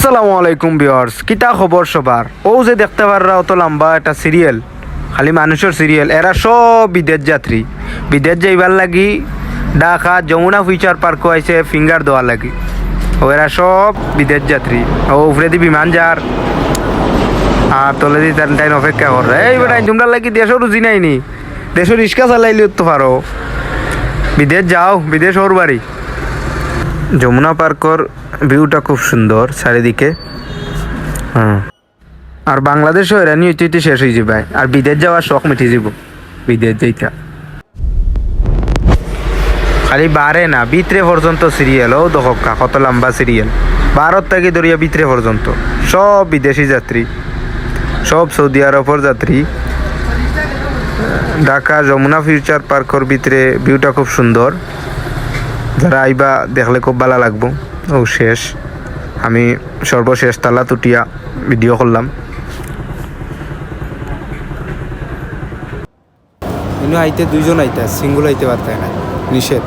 আসসালামু আলাইকুম ভিউয়ার্স, কিতা খবর সবার? ও যে দেখতে পাররা অত লম্বা একটা সিরিয়াল, খালি মানুষের সিরিয়াল। এরা সব বিদেশ যাত্রী, বিদেশ যাইবার লাগি ঢাকা যমুনা ফিউচার পার্ক আইছে ফিঙ্গার দেওয়ার লাগি। ও এরা সব বিদেশ যাত্রী। ও উপরে দি বিমান যার আর তলে দি টাইম অপেক্ষা করে। এই বেটাই তোমরা লাগি দেশের রুজি নাইনি, দেশের রিক্সা চালাইলে তো পারো, বিদেশ যাও, বিদেশ ওর বাড়ি। যমুনা পার্কর ভিউটা খুব সুন্দর চারিদিকে। আর বাংলাদেশও এরা নিয়ে শেষ হয়ে যাবে, আর বিদেশ যাওয়ার শখ মিটে যাব। বিদেশ যাইতা খালি বারে না, ভিতরে পর্যন্ত সিরিয়াল। ও দহকা কত লম্বা সিরিয়াল, ভারত থেকে ধরিয়া ভিতরে পর্যন্ত সব বিদেশি যাত্রী, সব সৌদি আরবের যাত্রী। ঢাকা যমুনা ফিউচার পার্কর ভিতরে ভিউটা খুব সুন্দর। যারা আইবা দেখলে খুব ভালো লাগবো। ও শেষ, আমি সর্বশেষ তালা তুটিয়া ভিডিও করলাম। আইতে দুইজন আইতে, সিঙ্গুল আইতে পারতে না, নিষেধ।